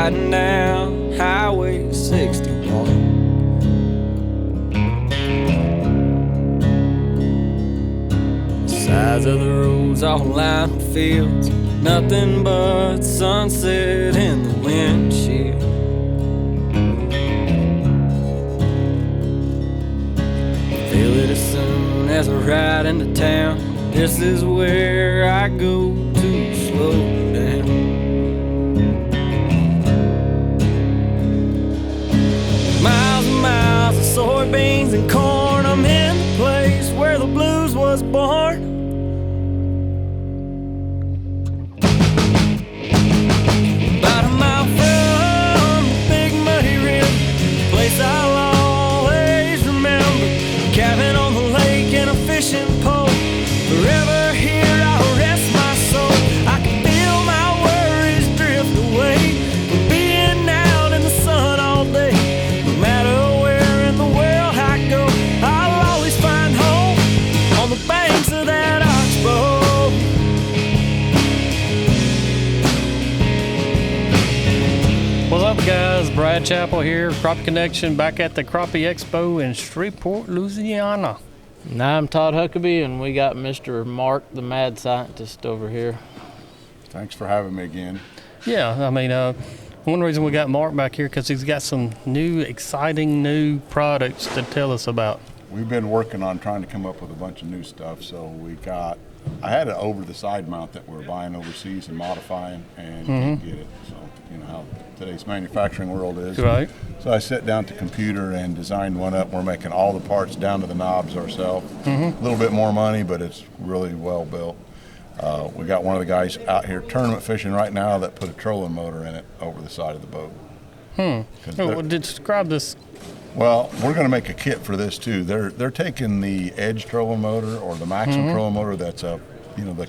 riding down Highway 61. Sides of the roads all lined with fields, nothing but sunset in the windshield. Feel it as soon as I ride into town. This is where I go to slow down. Miles and miles of soybeans and corn. I'm in the place where the blues was born. About a mile from the big muddy river, place I'll always remember. Cabin on the lake and a fishing pole. Forever here I'll rest my soul. I can feel my worries drift away from being out in the sun all day. No matter where in the world I go, I'll always find home on the banks of that oxbow. What's up, guys? Brad Chappell here, Crappie Connection, back at the Crappie Expo in Shreveport, Louisiana. And I'm Todd Huckabee, and we got Mr. Mark, the mad scientist, over here. Thanks for having me again. Yeah, I mean, one reason we got Mark back here because he's got some new, exciting new products to tell us about. We've been working on trying to come up with a bunch of new stuff. So I had an over-the-side mount that we're buying overseas and modifying, and can't get it. So you know how today's manufacturing world is. Right. So I sat down to computer and designed one up. We're making all the parts down to the knobs ourselves. A little bit more money, but it's really well built. We got one of the guys out here tournament fishing right now that put a trolling motor in it over the side of the boat. Describe this. Well, we're going to make a kit for this too. They're taking the Edge trolling motor or the Maxim trolling motor that's the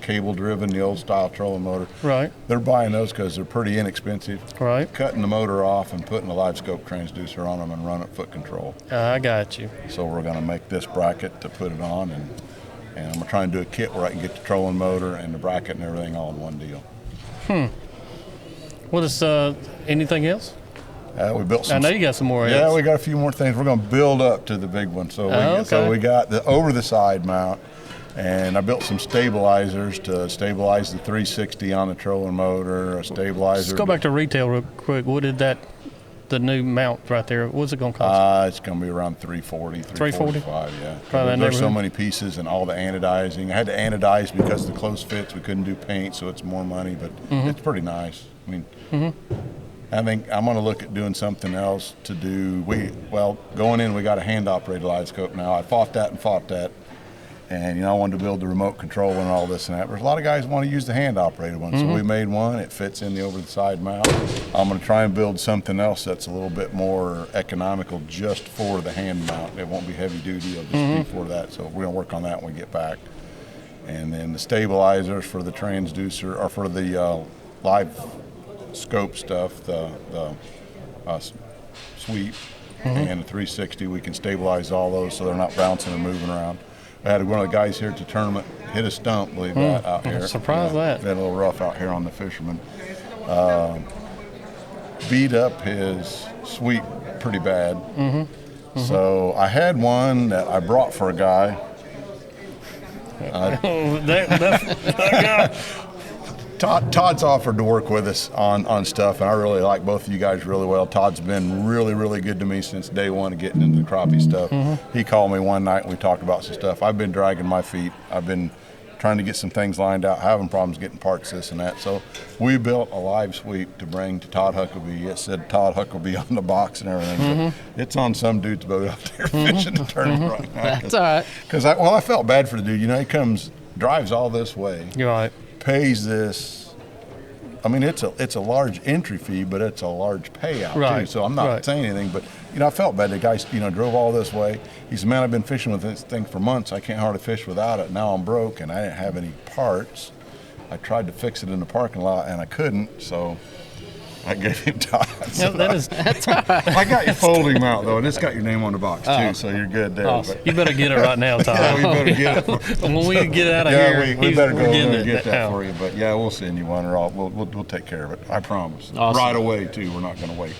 cable driven, the old style trolling motor. Right. They're buying those because they're pretty inexpensive. Right. Cutting the motor off and putting a live scope transducer on them and run it foot control. I got you. So we're going to make this bracket to put it on, and I'm going to try and do a kit where I can get the trolling motor and the bracket and everything all in one deal. What is anything else? We built some. I know you got some more. Yeah, else. we got a few more things. We're going to build up to the big one. So we got the over the side mount, and I built some stabilizers to stabilize the 360 on the trolling motor. A stabilizer. Let's go back to retail real quick. What did the new mount right there? What's it going to cost? It's going to be around $340, $345, yeah. There's so many pieces and all the anodizing. I had to anodize because the close fits. We couldn't do paint, so it's more money, but it's pretty nice. I mean. I think I'm going to look at doing something else to do. Going in, we got a hand-operated live scope now. I fought that, and I wanted to build the remote control and all this and that. There's a lot of guys want to use the hand-operated one, so we made one. It fits in the over-the-side mount. I'm going to try and build something else that's a little bit more economical just for the hand mount. It won't be heavy-duty. It'll just be for that. So we're going to work on that when we get back. And then the stabilizers for the transducer, or for the live scope stuff, the sweep and the 360, we can stabilize all those so they're not bouncing and moving around. I had one of the guys here at the tournament hit a stump, believe that, out here. Surprised that. Been a little rough out here on the fisherman. Beat up his sweep pretty bad. So I had one that I brought for a guy. Todd's offered to work with us on stuff, and I really like both of you guys really well. Todd's been really, really good to me since day one of getting into the crappie stuff. He called me one night and we talked about some stuff. I've been dragging my feet. I've been trying to get some things lined out, having problems getting parts, this and that. So we built a live sweep to bring to Todd Huckabee. It said Todd Huckabee on the box and everything. But it's on some dude's boat out there fishing the tournament right now. That's all right. Because I felt bad for the dude. He drives all this way. You're right. Pays this. I mean, it's a large entry fee, but it's a large payout too. So I'm not saying anything, but I felt bad. The guy drove all this way. He said, "Man, I've been fishing with this thing for months. I can't hardly fish without it. Now I'm broke, and I didn't have any parts. I tried to fix it in the parking lot, and I couldn't. So I gave him Todd. Yep, that's all right. I got your folding mount though, and it's got your name on the box too, so you're good there. Awesome. But, You better get it right now, Todd. yeah, we better get it. When we get out of Yeah, here, we better go we're over getting and get that now. for you. But yeah, we'll send you one, or we'll take care of it. I promise. Awesome. Right away too. We're not going to wait.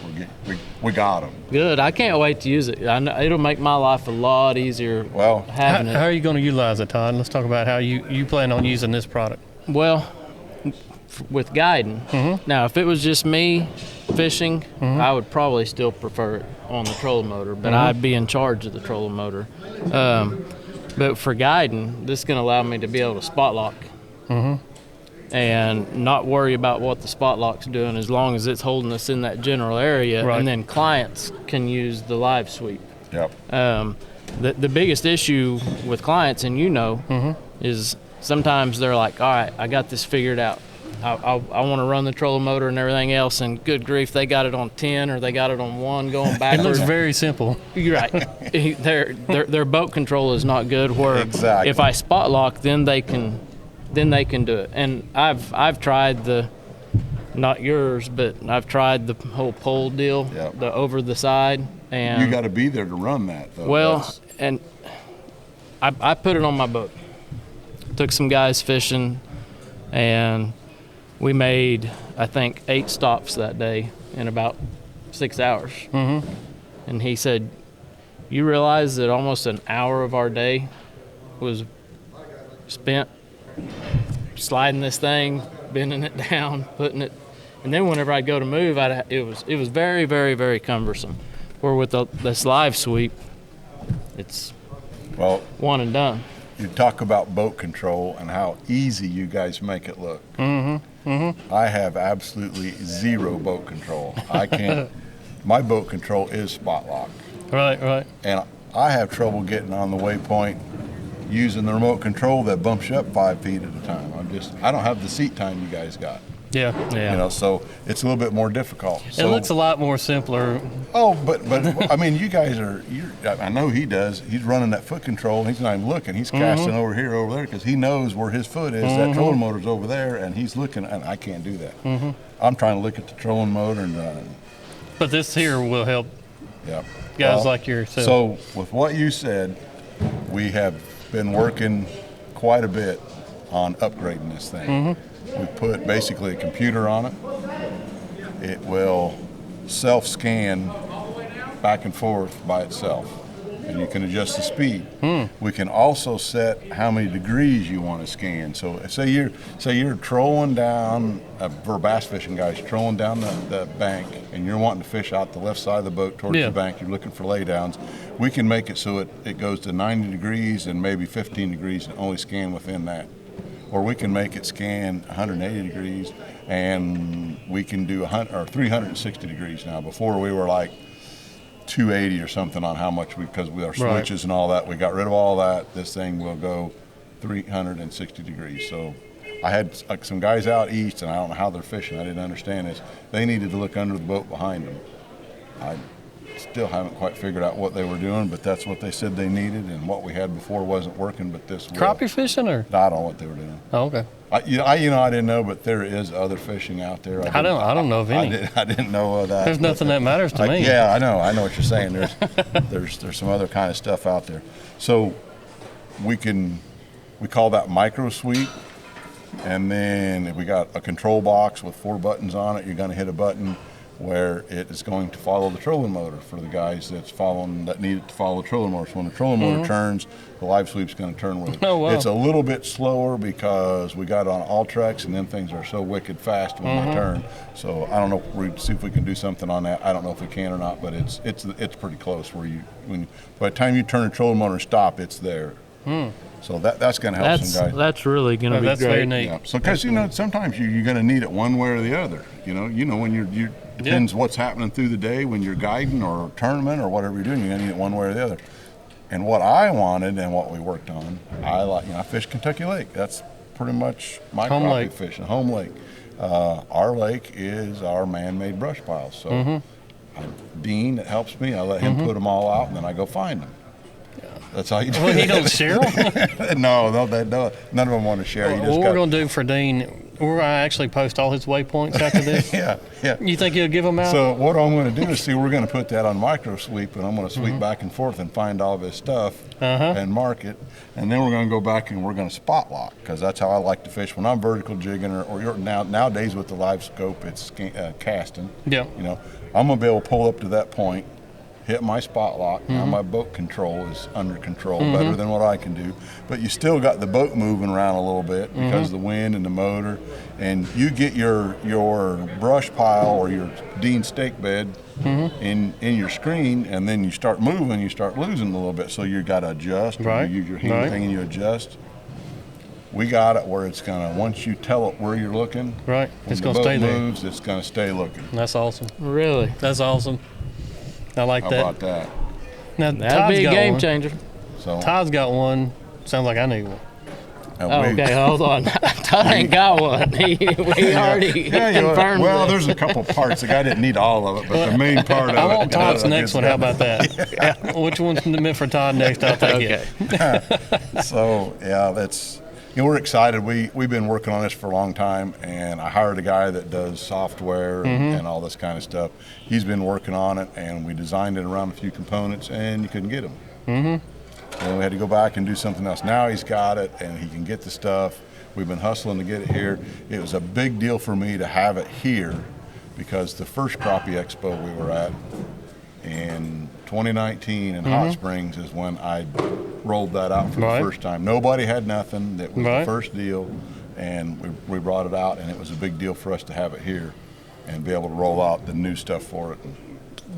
We got them. Good. I can't wait to use it. I know it'll make my life a lot easier. Well, having How it. are you going to utilize it, Todd? Let's talk about how you plan on using this product. Well, with guiding. Now, if it was just me fishing, I would probably still prefer it on the trolling motor, but I'd be in charge of the trolling motor. But for guiding, this is going to allow me to be able to spot lock and not worry about what the spot lock's doing as long as it's holding us in that general area. Right. And then clients can use the live sweep. yep. The biggest issue with clients, and is sometimes they're like, all right, I got this figured out. I want to run the trolling motor and everything else, and good grief, they got it on 10 or they got it on 1 going It backwards. looks very simple. You're right. Their boat control is not good. Where Exactly. if I spot lock, then they can do it. And I've tried not yours, but I've tried the whole pole deal, Yep. the over the side, and You got to be there to run that though. well, That's- and I put it on my boat. Took some guys fishing, and we made, I think, 8 stops that day in about 6 hours. And he said, you realize that almost an hour of our day was spent sliding this thing, bending it down, putting it, and then whenever I'd go to move, it was very, very, very cumbersome. Where with this live sweep, it's well, one and done. you talk about boat control and how easy you guys make it look. I have absolutely zero boat control. I can't. My boat control is spot lock, Right. and I have trouble getting on the waypoint using the remote control that bumps you up 5 feet at a time. I don't have the seat time you guys got. Yeah. You know, so it's a little bit more difficult. It So, looks a lot more simpler. oh, but I mean, you guys are. I know he does. He's running that foot control, and he's not even looking. He's casting over here, over there, because he knows where his foot is. That trolling motor's over there, and he's looking. And I can't do that. I'm trying to look at the trolling motor and run. But this here will help Yep. guys Well, like yourself. So with what you said, we have been working quite a bit on upgrading this thing. We put basically a computer on it. It will self-scan back and forth by itself, and you can adjust the speed. We can also set how many degrees you want to scan. So say you're trolling down, for bass fishing guys, trolling down the bank, and you're wanting to fish out the left side of the boat towards the bank. You're looking for laydowns. We can make it so it goes to 90 degrees and maybe 15 degrees and only scan within that. Or we can make it scan 180 degrees, and we can do 360 degrees now. Before we were like 280 or something on how much because with our switches and all that, we got rid of all that. This thing will go 360 degrees. So I had some guys out east, and I don't know how they're fishing. I didn't understand this. They needed to look under the boat behind them. I still haven't quite figured out what they were doing, but that's what they said they needed, and what we had before wasn't working. But this will. Crappie fishing, or I don't know what they were doing. oh, okay. I didn't know, but there is other fishing out there. I don't know of any. I didn't know of that. There's nothing that matters to me. Yeah, I know what you're saying. There's some other kind of stuff out there. So we call that micro sweep, and then we got a control box with 4 buttons on it. You're going to hit a button where it is going to follow the trolling motor for the guys that need it to follow the trolling motor. So when the trolling motor turns, the live sweep's going to turn with it. Oh, wow. It's a little bit slower because we got it on all tracks, and then things are so wicked fast when they turn. So I don't know. We see if we can do something on that. I don't know if we can or not, but it's pretty close. By the time you turn the trolling motor and stop, it's there. So that's going to help some guys. That's really going to be that's great. very neat. Yeah. So, because sometimes you're going to need it one way or the other. When you depends what's happening through the day when you're guiding or tournament or whatever you're doing. You're going to need it one way or the other. And what I wanted and what we worked on, I fish Kentucky Lake. That's pretty much my Home crappie lake. fishing. Home lake. Our lake is our man-made brush piles. So Dean, that helps me. I let him put them all out, and then I go find them. That's how you do Well, it. he don't share them? No, none of them want to share. You What just we're got going to do for Dean, we're gonna actually post all his waypoints after this. Yeah. You think he'll give them out? So what I'm going to do is we're going to put that on micro sweep, and I'm going to sweep back and forth and find all of his stuff and mark it, and then we're going to go back and we're going to spot lock, because that's how I like to fish when I'm vertical jigging or nowadays with the live scope, it's casting. Yeah. You know, I'm going to be able to pull up to that point, hit my spot lock. Now my boat control is under control, better than what I can do. But you still got the boat moving around a little bit because of the wind and the motor. And you get your brush pile or your Dean stake bed in your screen, and then you start moving, you start losing a little bit. So you got to adjust. Right. You use your hand thing and you adjust. We got it where it's gonna, once you tell it where you're looking, Right. when It's the gonna boat stay there. moves, it's gonna stay looking. That's awesome. Really? That's awesome. I like How that. about that? Now, That'd Todd's be a got game one. changer. So Todd's got one. Sounds like I need one. Oh, okay, hold on. Todd ain't got one. We already confirmed well, this. there's a couple parts. The guy didn't need all of it, but the main part of I it. want Todd's next is one. How about that? Which one's meant for Todd next? I'll take it. So yeah, that's. We're excited. We've been working on this for a long time, and I hired a guy that does software and all this kind of stuff. He's been working on it, and we designed it around a few components, and you couldn't get them. And we had to go back and do something else. Now he's got it, and he can get the stuff. We've been hustling to get it here. It was a big deal for me to have it here, because the first Crappie Expo we were at in 2019 in Hot Springs is when I rolled that out for the first time. Nobody had nothing. That was the first deal, and we brought it out, and it was a big deal for us to have it here and be able to roll out the new stuff for it.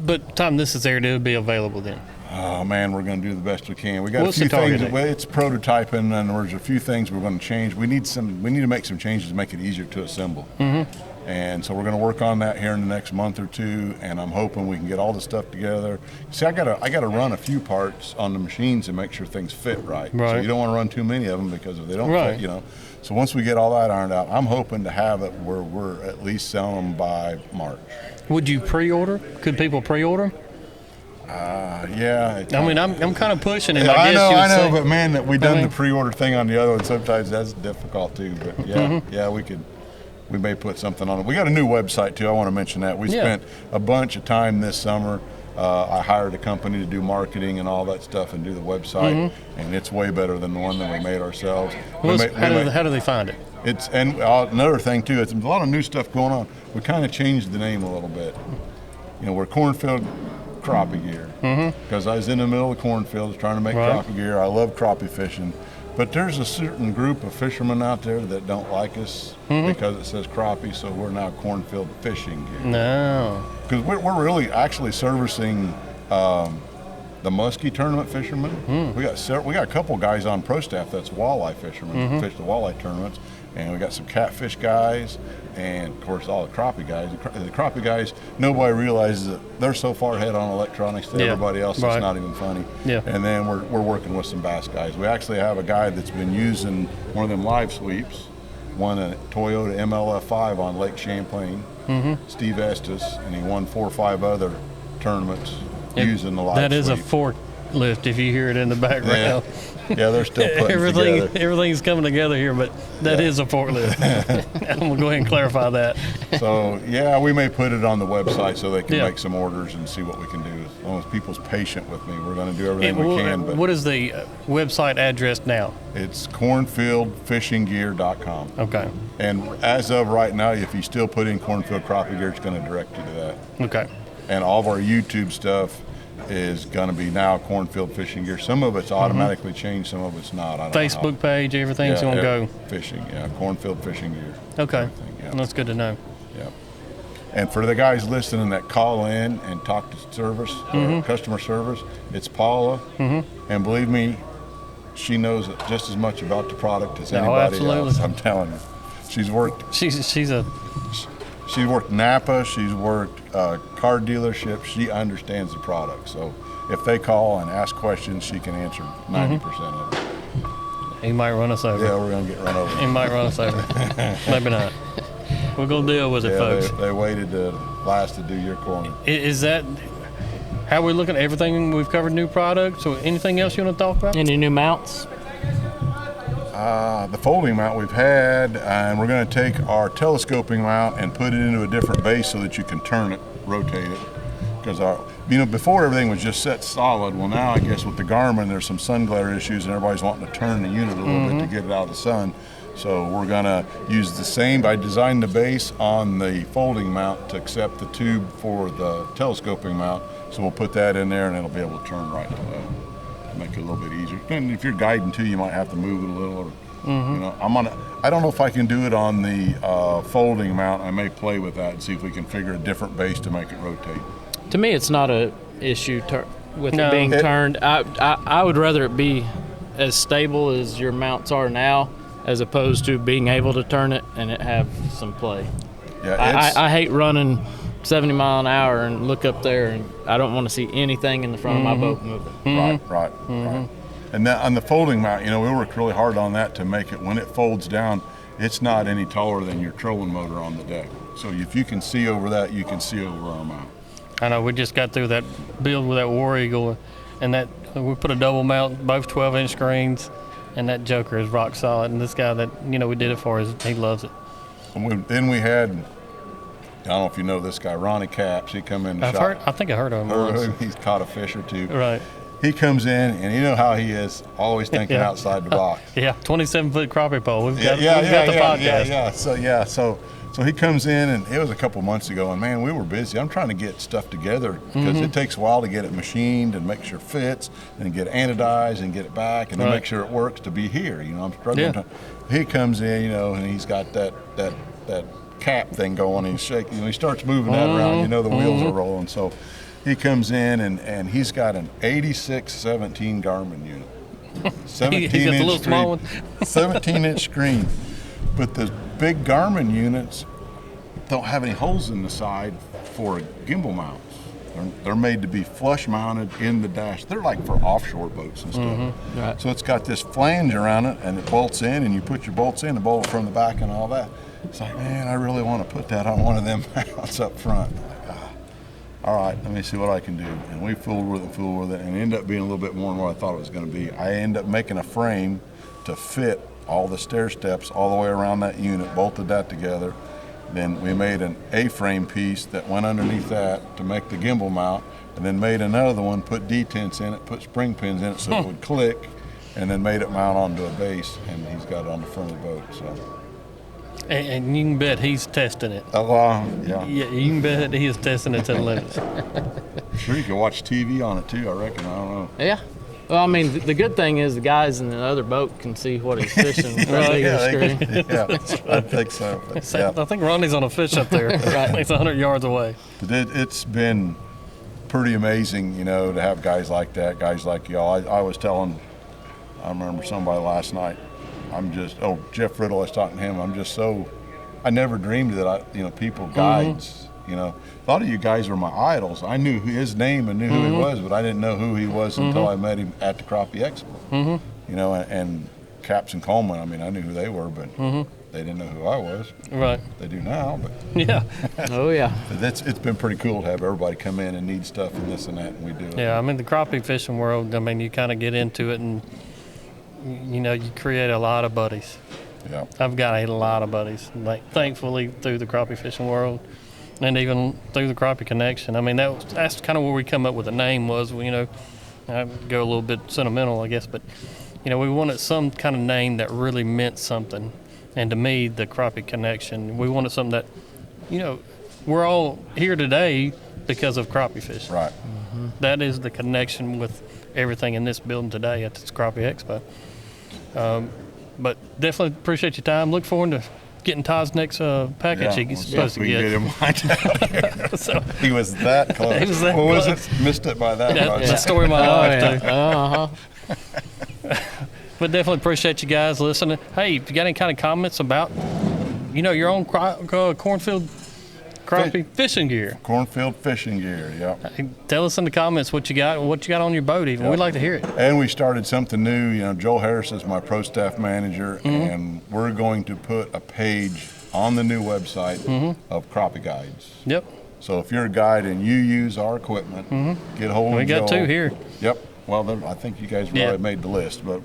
But time this is aired, it'll be available then. Oh man, we're going to do the best we can. We got What's a few the target things. date? Well, it's prototyping, and there's a few things we're going to change. We need to make some changes to make it easier to assemble. And so we're going to work on that here in the next month or two, and I'm hoping we can get all the stuff together. See, I got to run a few parts on the machines and make sure things fit right. So you don't want to run too many of them, because if they don't fit, you know. So once we get all that ironed out, I'm hoping to have it where we're at least selling them by March. Would you pre-order? Could people pre-order? Yeah. I mean, I'm kind of pushing it. I I guess know, you would I know, say. but man, that we done the pre-order thing on the other one. Sometimes that's difficult too. But yeah, we may put something on it. We got a new website too. I want to mention that. We spent a bunch of time this summer. I hired a company to do marketing and all that stuff and do the website, and it's way better than the one that we made ourselves. How do they find it? And another thing too, it's a lot of new stuff going on. We kind of changed the name a little bit. You know, we're Cornfield Crappie Gear, because I was in the middle of the cornfields trying to make crappie gear. I love crappie fishing, but there's a certain group of fishermen out there that don't like us because it says crappie, so we're now Cornfield Fishing Gear. No. Because we're really actually servicing the muskie tournament fishermen. We got a couple guys on pro staff that's walleye fishermen, that fish the walleye tournaments, and we got some catfish guys, and of course all the crappie guys. The crappie guys, nobody realizes that they're so far ahead on electronics to everybody else. It's not even funny. And then we're working with some bass guys. We actually have a guy that's been using one of them live sweeps, won a Toyota MLF5 on Lake Champlain, Steve Estes, and he won 4 or 5 other tournaments using the live sweep. That is a forklift if you hear it in the background. Yeah, they're still putting together. Everything's coming together here, but that is a forklift. I'm going to go ahead and clarify that. So, yeah, we may put it on the website so they can make some orders and see what we can do. As long as people's patient with me, we're going to do everything we can. But what is the website address now? It's cornfieldfishinggear.com. Okay. And as of right now, if you still put in Cornfield Crappie Gear, it's going to direct you to that. Okay. And all of our YouTube stuff is going to be now Cornfield Fishing Gear. Some of it's automatically changed, some of it's not. I don't know Facebook page, everything's going to go. Fishing, Cornfield Fishing Gear. Okay. That's good to know. Yeah. And for the guys listening that call in and talk to service, customer service, it's Paula. And believe me, she knows just as much about the product as anybody else. I'm telling you. She's worked. She's worked Napa. She's worked car dealerships. She understands the product. So if they call and ask questions, she can answer 90% of it. He might run us over. Yeah, we're going to get run over. He might run us over. Maybe not. We're going to deal with it, folks. They waited to last to do your corner. Is that how we're looking at everything? We've covered new products. So anything else you want to talk about? Any new mounts? The folding mount we've had, and we're going to take our telescoping mount and put it into a different base so that you can turn it, rotate it. Because before everything was just set solid. Well, now I guess with the Garmin, there's some sun glare issues, and everybody's wanting to turn the unit a little bit to get it out of the sun. So we're going to use the same. I designed the base on the folding mount to accept the tube for the telescoping mount. So we'll put that in there, and it'll be able to turn right to make it a little bit easier. And if you're guiding too, you might have to move it a little. Or, I don't know if I can do it on the folding mount. I may play with that and see if we can figure a different base to make it rotate. To me, it's not a issue with it being turned. I would rather it be as stable as your mounts are now, as opposed to being able to turn it and it have some play. Yeah, I hate running 70 mile an hour and look up there and I don't want to see anything in the front of my boat moving. Right. And that, on the folding mount, we worked really hard on that to make it, when it folds down, it's not any taller than your trolling motor on the deck. So if you can see over that, you can see over our mount. I know we just got through that build with that War Eagle, and that we put a double mount, both 12-inch screens, and that joker is rock solid. And this guy that we did it for, he loves it. And then we had, I don't know if you know this guy, Ronnie Capps. He come in. I think I heard of him once. He's caught a fish or two. Right. He comes in, and you know how he is, always thinking outside the box. Yeah, 27-foot crappie pole. We've got the podcast. So he comes in, and it was a couple months ago, and man, we were busy. I'm trying to get stuff together because it takes a while to get it machined and make sure it fits, and get it anodized and get it back, and then make sure it works to be here. I'm struggling. He comes in, and he's got that cap thing going, and he's shaking. He starts moving that around. The wheels are rolling. So he comes in, and he's got an 86-17 Garmin unit. 17-inch screen. 17-inch screen. But the big Garmin units don't have any holes in the side for gimbal mounts. They're made to be flush mounted in the dash. They're like for offshore boats and stuff. Right. So it's got this flange around it, and it bolts in, and you put your bolts in, the bolt from the back and all that. It's like, man, I really want to put that on one of them mounts up front. All right, let me see what I can do. And we fooled with it, and it ended up being a little bit more than what I thought it was going to be. I ended up making a frame to fit all the stair steps all the way around that unit, bolted that together. Then we made an A-frame piece that went underneath that to make the gimbal mount, and then made another one, put detents in it, put spring pins in it so it would click, and then made it mount onto a base, and he's got it on the front of the boat. So. And you can bet he's testing it. Yeah. Yeah, you can bet he is testing it to the limits. Sure, you can watch TV on it too, I reckon. I don't know. Yeah. Well, I mean, the good thing is the guys in the other boat can see what he's fishing. I think so. I think Ronnie's on a fish up there. Right. He's 100 yards away. It's been pretty amazing, to have guys like that, guys like y'all. I was telling, I remember somebody last night, Jeff Ridl, I was talking to him, I never dreamed that people, guides, a lot of you guys were my idols. I knew his name and knew who he was, but I didn't know who he was until I met him at the Crappie Expo. And Capps and Coleman, I knew who they were, but they didn't know who I was. Right. They do now, but. Yeah. Oh, yeah. It's been pretty cool to have everybody come in and need stuff and this and that, and we do it. Yeah, the crappie fishing world, you kind of get into it and, you create a lot of buddies. Yeah. I've got a lot of buddies, thankfully, through the crappie fishing world. And even through the Crappie Connection. That's kind of where we come up with the name was, I go a little bit sentimental, I guess, but, we wanted some kind of name that really meant something. And to me, the Crappie Connection, we wanted something that, we're all here today because of crappie fishing. Right. That is the connection with everything in this building today at this Crappie Expo. But definitely appreciate your time. Look forward to getting Todd's next package he's supposed to get. Him so, he was that close. He was that close. Was it? Missed it by that much. That's the story of my life, too. But definitely appreciate you guys listening. Hey, if you got any kind of comments about, your own Cornfield crappie fishing gear. Cornfield fishing gear, yeah. Tell us in the comments what you got on your boat even. We'd like to hear it. And we started something new. Joel Harris is my pro staff manager, and we're going to put a page on the new website of crappie guides. Yep. So if you're a guide and you use our equipment, get a hold of Joel. We got two here. Yep. Well, I think you guys already made the list, but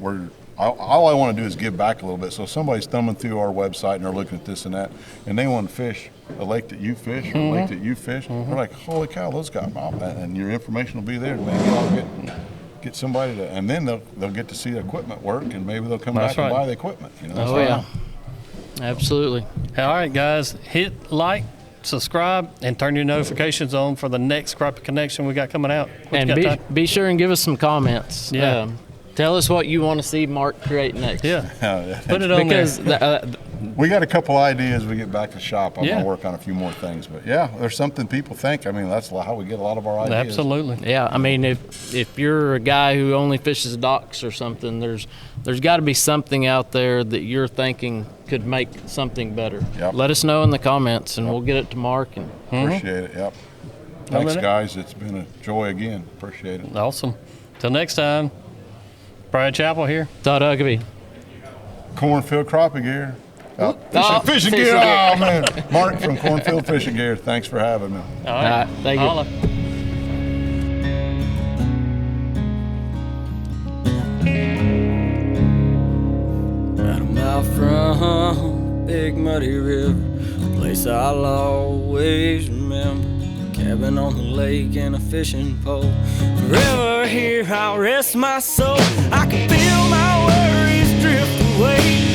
all I want to do is give back a little bit. So if somebody's thumbing through our website and they're looking at this and that, and they want to fish a lake that you fish or a lake that you fish, they're like, holy cow, those guys, and your information will be there. Maybe I'll get somebody to, and then they'll get to see the equipment work, and maybe they'll come back and buy the equipment. You know? Oh, yeah. Absolutely. All right, guys, hit like, subscribe, and turn your notifications on for the next Crappie Connection we got coming out. And be sure and give us some comments. Yeah. Tell us what you want to see Mark create next. Yeah. Put it on because there. We got a couple ideas. We get back to the shop. I'm Yeah. going to work on a few more things. But, yeah, there's something people think. I mean, that's how we get a lot of our ideas. Absolutely. Yeah, I mean, if you're a guy who only fishes docks or something, there's got to be something out there that you're thinking could make something better. Yep. Let us know in the comments, and we'll get it to Mark. And Appreciate it, yep. Thanks, guys. It's been a joy again. Appreciate it. Awesome. Till next time, Brad Chappell here. Todd Huckabee. Cornfield Crappie Gear. Fishing gear. Oh, man. Mark from Cornfield Fishing Gear. Thanks for having me. All right. Thank you. Holla. About a mile from Big Muddy River, a place I'll always remember. Cabin on the lake and a fishing pole. Forever here I'll rest my soul. I can feel my worries drift away.